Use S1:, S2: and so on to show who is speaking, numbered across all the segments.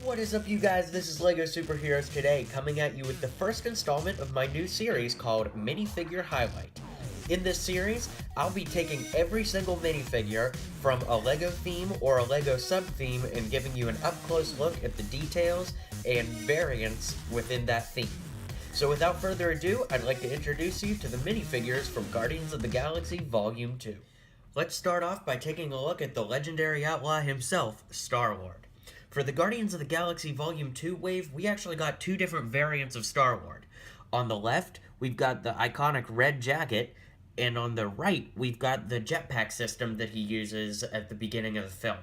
S1: What is up, you guys? This is LEGO Superheroes Today, coming at you with the first installment of my new series called Minifig Highlight. In this series, I'll be taking every single minifigure from a LEGO theme or a LEGO sub-theme and giving you an up-close look at the details and variants within that theme. So without further ado, I'd like to introduce you to the minifigures from Guardians of the Galaxy Volume 2. Let's start off by taking a look at the legendary outlaw himself, Starlord. For the Guardians of the Galaxy Volume 2 wave, we actually got two different variants of Starlord. On the left, we've got the iconic red jacket, and on the right, we've got the jetpack system that he uses at the beginning of the film.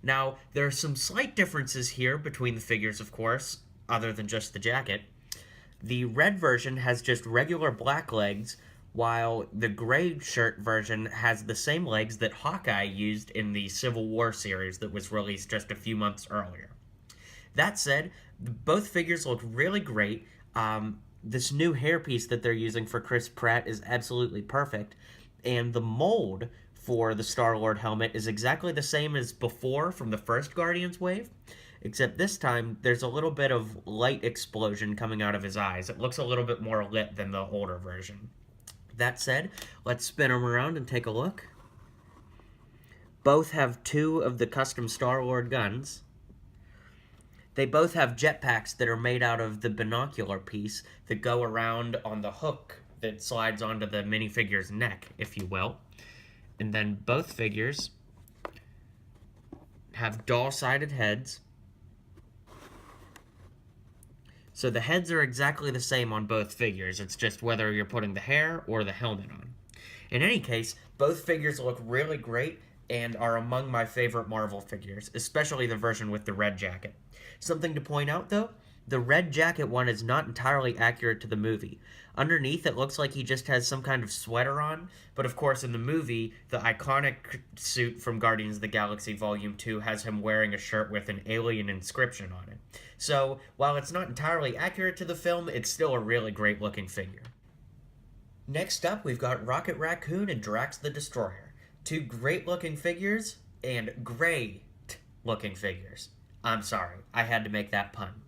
S1: Now, there are some slight differences here between the figures, of course, other than just the jacket. The red version has just regular black legs, while the gray shirt version has the same legs that Hawkeye used in the Civil War series that was released just a few months earlier. That said, both figures look really great. This new hairpiece that they're using for Chris Pratt is absolutely perfect, and the mold for the Star-Lord helmet is exactly the same as before from the first Guardians wave, except this time there's a little bit of light explosion coming out of his eyes. It looks a little bit more lit than the older version. That said, let's spin them around and take a look. Both have two of the custom Starlord guns. They both have jetpacks that are made out of the binocular piece that go around on the hook that slides onto the minifigure's neck, if you will. And then both figures have doll-sided heads. So the heads are exactly the same on both figures. It's just whether you're putting the hair or the helmet on. In any case, both figures look really great and are among my favorite Marvel figures, especially the version with the red jacket. Something to point out, though, the red jacket one is not entirely accurate to the movie. Underneath, it looks like he just has some kind of sweater on, but of course in the movie, the iconic suit from Guardians of the Galaxy Volume 2 has him wearing a shirt with an alien inscription on it. So, while it's not entirely accurate to the film, it's still a really great looking figure. Next up, we've got Rocket Raccoon and Drax the Destroyer. Two great looking figures, and great looking figures. I'm sorry, I had to make that pun.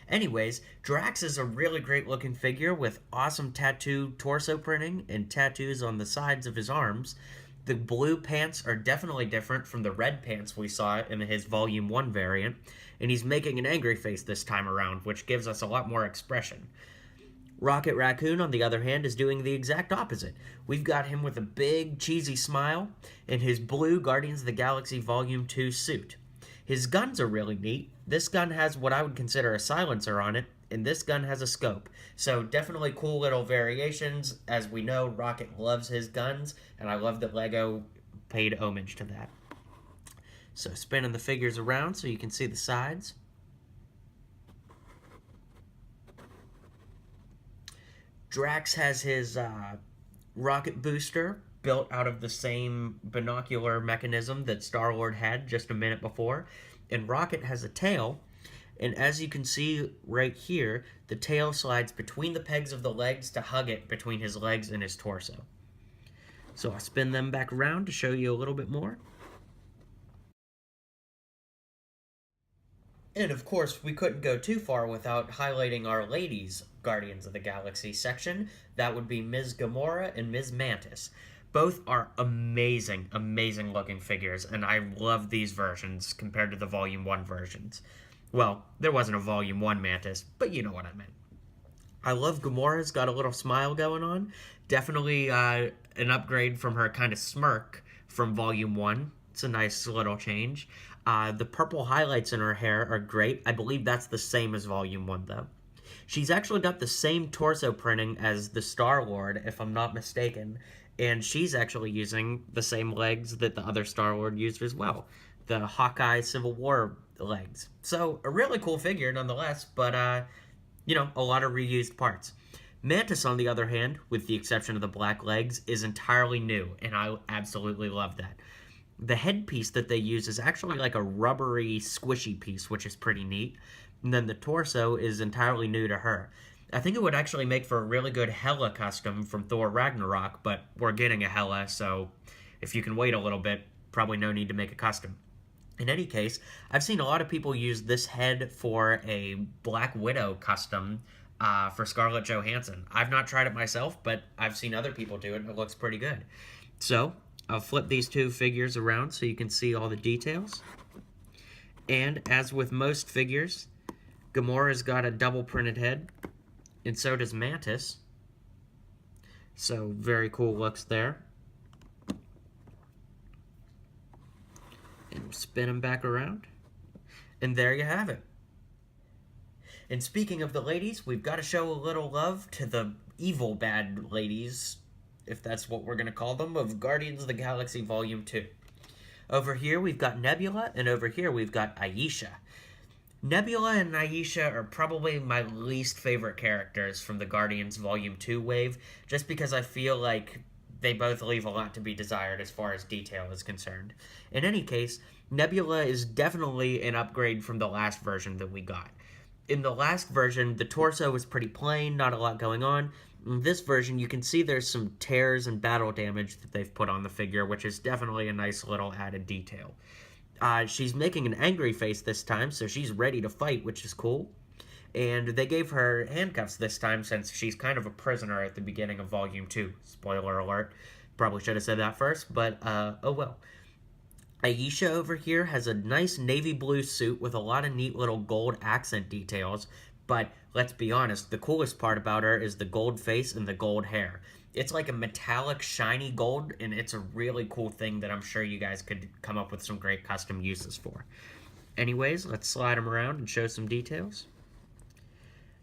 S1: Anyways, Drax is a really great looking figure with awesome tattoo torso printing and tattoos on the sides of his arms. The blue pants are definitely different from the red pants we saw in his Volume 1 variant, and he's making an angry face this time around, which gives us a lot more expression. Rocket Raccoon, on the other hand, is doing the exact opposite. We've got him with a big, cheesy smile in his blue Guardians of the Galaxy Volume 2 suit. His guns are really neat. This gun has what I would consider a silencer on it, and this gun has a scope. So definitely cool little variations. As we know, Rocket loves his guns, and I love that LEGO paid homage to that. So spinning the figures around so you can see the sides. Drax has his rocket booster built out of the same binocular mechanism that Starlord had just a minute before, and Rocket has a tail, and as you can see right here, the tail slides between the pegs of the legs to hug it between his legs and his torso. So I'll spin them back around to show you a little bit more. And of course, we couldn't go too far without highlighting our ladies' Guardians of the Galaxy section. That would be Ms. Gamora and Ms. Mantas. Both are amazing, amazing looking figures, and I love these versions compared to the Volume 1 versions. Well, there wasn't a Volume 1 Mantis, but you know what I meant. I love Gamora's got a little smile going on. Definitely an upgrade from her kind of smirk from Volume 1. It's a nice little change. The purple highlights in her hair are great. I believe that's the same as Volume 1, though. She's actually got the same torso printing as the Star-Lord, if I'm not mistaken, and she's actually using the same legs that the other Star-Lord used as well, the Hawkeye Civil War legs. So, a really cool figure nonetheless, but, a lot of reused parts. Mantis, on the other hand, with the exception of the black legs, is entirely new, and I absolutely love that. The headpiece that they use is actually like a rubbery, squishy piece, which is pretty neat. And then the torso is entirely new to her. I think it would actually make for a really good Hela custom from Thor Ragnarok, but we're getting a Hela, so if you can wait a little bit, probably no need to make a custom. In any case, I've seen a lot of people use this head for a Black Widow custom for Scarlett Johansson. I've not tried it myself, but I've seen other people do it, and it looks pretty good. So, I'll flip these two figures around so you can see all the details. And as with most figures, Gamora's got a double printed head, and so does Mantis. So, very cool looks there. And we'll spin them back around. And there you have it. And speaking of the ladies, we've got to show a little love to the evil bad ladies, if that's what we're going to call them, of Guardians of the Galaxy Volume 2. Over here we've got Nebula, and over here we've got Aisha. Nebula and Aisha are probably my least favorite characters from the Guardians Volume 2 wave, just because I feel like they both leave a lot to be desired as far as detail is concerned. In any case, Nebula is definitely an upgrade from the last version that we got. In the last version, the torso was pretty plain, not a lot going on. In this version, you can see there's some tears and battle damage that they've put on the figure, which is definitely a nice little added detail. She's making an angry face this time, so she's ready to fight, which is cool. And they gave her handcuffs this time since she's kind of a prisoner at the beginning of Volume 2. Spoiler alert. Probably should have said that first, but oh well. Aisha over here has a nice navy blue suit with a lot of neat little gold accent details, but let's be honest, the coolest part about her is the gold face and the gold hair. It's like a metallic, shiny gold, and it's a really cool thing that I'm sure you guys could come up with some great custom uses for. Anyways, let's slide them around and show some details.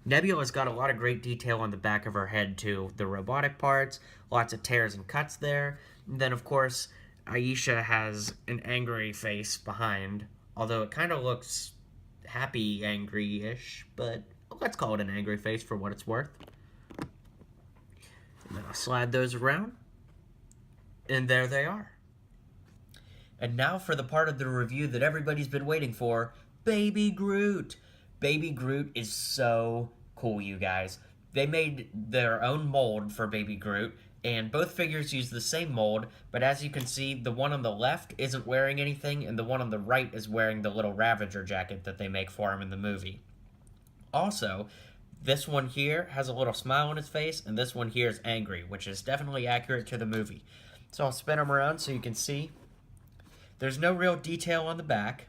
S1: Nebula's got a lot of great detail on the back of her head, too. The robotic parts, lots of tears and cuts there. And then, of course, Aisha has an angry face behind, although it kind of looks happy angry-ish, but let's call it an angry face for what it's worth. And then I'll slide those around, and there they are. And now for the part of the review that everybody's been waiting for, Baby Groot. Baby Groot is so cool, you guys. They made their own mold for Baby Groot, and both figures use the same mold, but as you can see, the one on the left isn't wearing anything, and the one on the right is wearing the little Ravager jacket that they make for him in the movie. Also, this one here has a little smile on his face, and this one here is angry, which is definitely accurate to the movie. So I'll spin them around so you can see. There's no real detail on the back,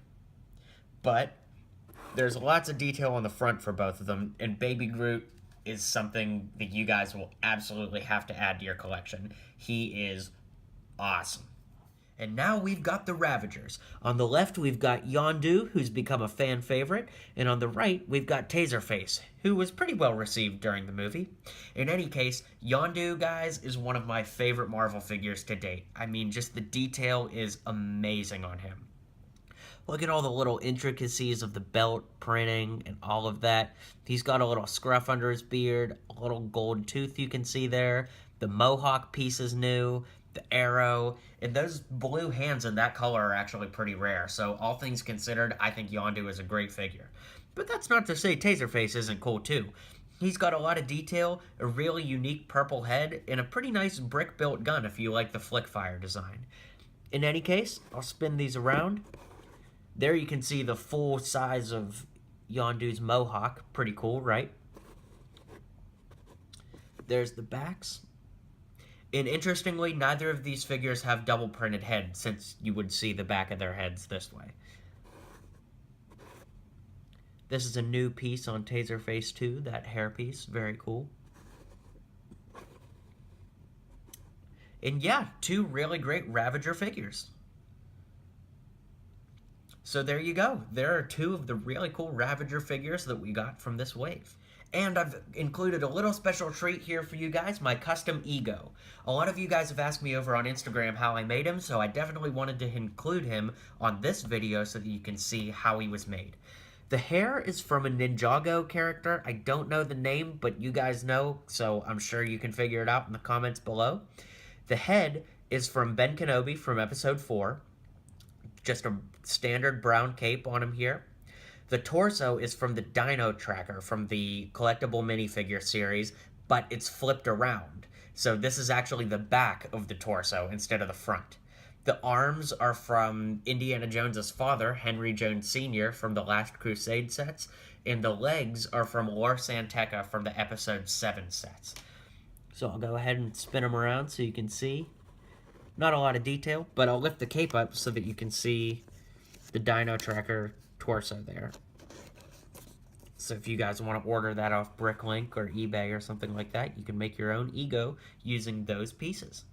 S1: but there's lots of detail on the front for both of them, and Baby Groot is something that you guys will absolutely have to add to your collection. He is awesome. And now we've got the Ravagers. On the left, we've got Yondu, who's become a fan favorite, and on the right, we've got Taserface, who was pretty well received during the movie. In any case, Yondu, guys, is one of my favorite Marvel figures to date. I mean, just the detail is amazing on him. Look at all the little intricacies of the belt printing and all of that. He's got a little scruff under his beard, a little gold tooth you can see there. The mohawk piece is new, the arrow, and those blue hands in that color are actually pretty rare. So all things considered, I think Yondu is a great figure. But that's not to say Taserface isn't cool too. He's got a lot of detail, a really unique purple head, and a pretty nice brick-built gun if you like the flick fire design. In any case, I'll spin these around. There you can see the full size of Yondu's mohawk. Pretty cool, right? There's the backs. And interestingly, neither of these figures have double printed heads, since you would see the back of their heads this way. This is a new piece on Taserface 2, that hair piece. Very cool. And yeah, two really great Ravager figures. So there you go. There are two of the really cool Ravager figures that we got from this wave. And I've included a little special treat here for you guys, my custom ego. A lot of you guys have asked me over on Instagram how I made him, so I definitely wanted to include him on this video so that you can see how he was made. The hair is from a Ninjago character. I don't know the name, but you guys know, so I'm sure you can figure it out in the comments below. The head is from Ben Kenobi from Episode 4. Just a standard brown cape on him here. The torso is from the Dino Tracker from the collectible minifigure series, but it's flipped around. So this is actually the back of the torso instead of the front. The arms are from Indiana Jones's father, Henry Jones Sr., from the Last Crusade sets, and the legs are from Lor San Tekka from the Episode 7 sets. So I'll go ahead and spin them around so you can see. Not a lot of detail, but I'll lift the cape up so that you can see the Dino Tracker torso there. So if you guys want to order that off Bricklink or eBay or something like that, you can make your own Ego using those pieces.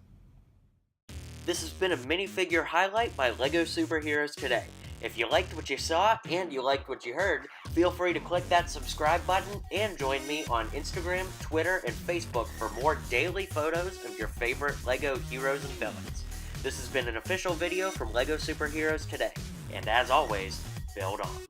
S1: This has been a minifigure highlight by LEGO Superheroes Today. If you liked what you saw and you liked what you heard, feel free to click that subscribe button and join me on Instagram, Twitter, and Facebook for more daily photos of your favorite LEGO heroes and villains. This has been an official video from LEGO Superheroes Today, and as always, build on.